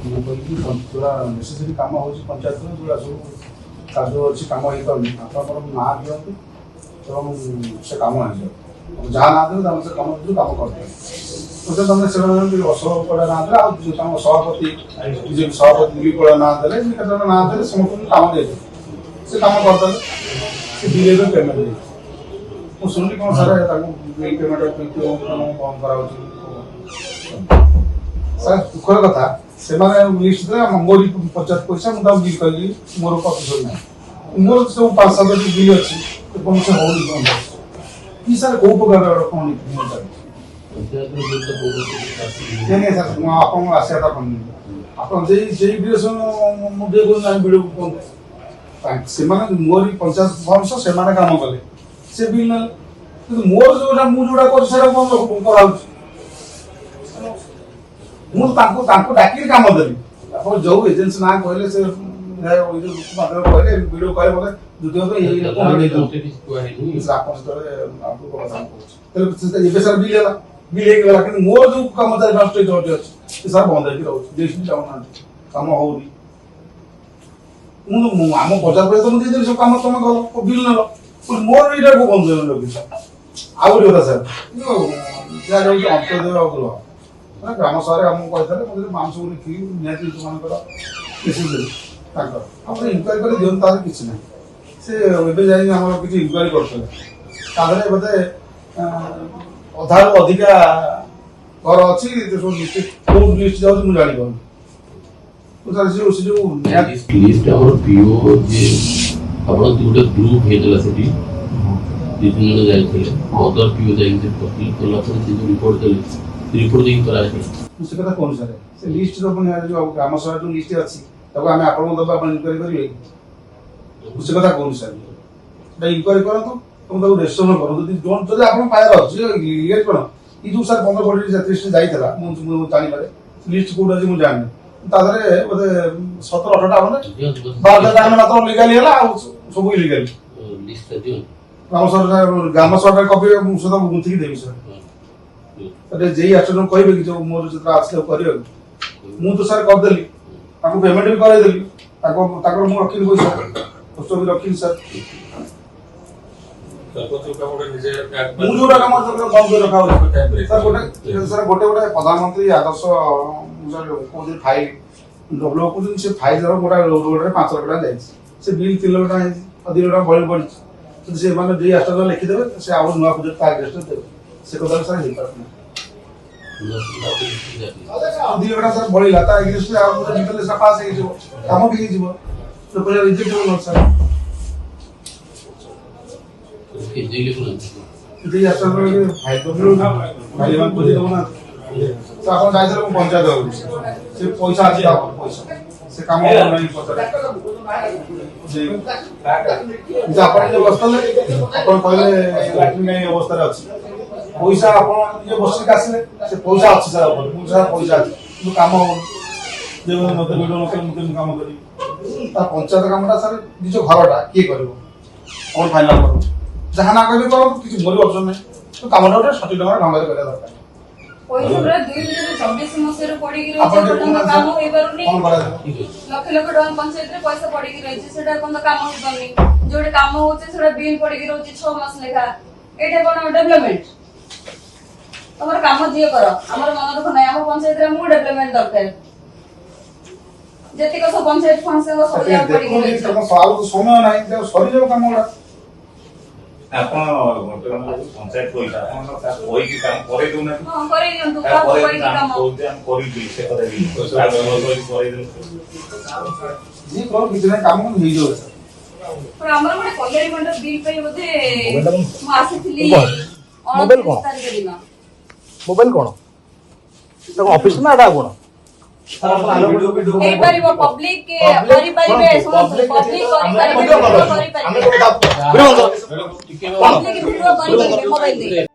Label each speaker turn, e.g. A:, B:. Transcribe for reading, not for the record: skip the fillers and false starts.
A: जोड़ा नेसेसरी कम हो पंचायत जोड़ा सब कार्य अच्छी कम हो पार ना दिखते से कम हो जहाँ ना दे से कम कम करते तुम से अशोक पड़ा ना दे सभापति बीजेपी सभापति दिलीप पड़ा ना दे ना दे समस्त कम दे से कम करदे से बिल पेमेंट दे मुझे शुणी कौन सर बिल पेमेंट बंद करा सर दुखर कथा से लिस्ट मोरी पचास पैसा मुझे बिल कली मोर प्रतिशोध ना मोर सब 5-7 बिल अच्छी से हो सर कौ प्रकार कौन सर आसाटा पड़े आप डिरेक्शन मुझे भिड़ से मोरी 50% से कम कले से बिल ना मोर जो मुझे कर डाक कम देवी आप जो एजेन्सी ना कहले से कहले वीडियो कहे बोले द्वितीय सर बिल है बिल होगा कि मोर जो कर्मचारी नष्ट अच्छे सर बंद रोचे चाहूना कम होनी आम बजार पैसा तो मुझे सब कम तुम कल बिल नेल मोर यहाँ को बंद लगे आउ गोटे कथा सर अंत्योदय गृह ग्राम सभा आमको कहते हैं माम सब लिखिक निहती जो मेसेज देवी आप इनक्वारी कर दिखाँ तार कि ना से जाम किसी इनक्वारी करते बोधे अधार अधिका घर अच्छी लिस्ट जाऊँ मुझे जानी से कथा कौन सर से लिस्ट जो ग्राम सभा जो लिस्ट अच्छी आम आप इनक्वारी करेंगे से कथा कौन सर इनक्वारी करूँ तुम रेस्टोर करूँ जो आप पायर अच्छी कौन ये जो सर 15 लिस्ट जाइला मुझे जानवे लिस्ट कौट अच्छी मुझे जानी तादे बोधे 17-18टा हम 12टा मात्र लिगाली है सब इलिगाली ग्राम सभा कपी सहित गुंथिक देवी सर जे आसन कहे कि जो मोर जो आसले कर मुझे सर करदेली पेमेंट भी करदेली मुझे रखी पैसा कष्ट भी रखी सर मुझे कम बंद रखा सर गोटे गोटे प्रधानमंत्री आदर्श फाइल डेभलप कर फाइल गोटे रोड 5 लाख टाइम से बिल 3 लाख टाइम 2 लाख बड़ी पड़ी से जी आसन लिखिदेवे से आउ नुआ प्रोजेक्ट एग्रेस्ट देवे से कथा सर हो पार 2 लाख सर बढ़ला एग्रेस्ट पास कम भी रिजेक्ट हो सर पंचायत से पैसा अच्छी से कम नहीं कहले लैट्रिन अवस्था अच्छी पैसा आप बसिक आसले से पैसा अच्छी सर मुझे पैसा अच्छी कम हो मत वीडियो मुझे कम करी पंचायत कमटा सर निज घरटा किए कर कौन फाइनाल कर जहाँ ना कहे करो किसी मोरी ऑप्शन नहीं तो कमटा गोटे सठिक ढंग ढंग करवा दरकार
B: पैसा 2024 मसीह पड़ी काम हो पारुनी लक्ष लक्ष टका पंचायत रे पैसा पड़ी रही सेटा कोन काम हो पारुनी जोडे काम होचे सेटा बिल पड़ी रही 6 मास लेखा एटा कोन डेवलपमेंट हमर काम दिए करो हमर मन दुख नै हम पंचायत रे मु डेवलपमेंट दरकार जति को सब पंचायत फंड से सब या पड़ी रही
A: समय नै सरी जो काम ओडा
C: पंचायत पैसा कोई की काम करे दो ना
B: हां करे दियंतु कोई काम
C: बोलते हम करी दी से करे दी करे दो
A: जी कोन किछ ना काम हो जो सर
B: पर हमर मोटे कल्याणी मंडल बिल पे बोधे म आसीथिली
D: मोबाइल कोन मोबाइल कोन तो ऑफिस में आडा कोन
B: ए परिबो पब्लिक के करि परिबे पब्लिक करि परिबे
D: हम
B: पब्लिक वीडियो करि परिबे मोबाइल दे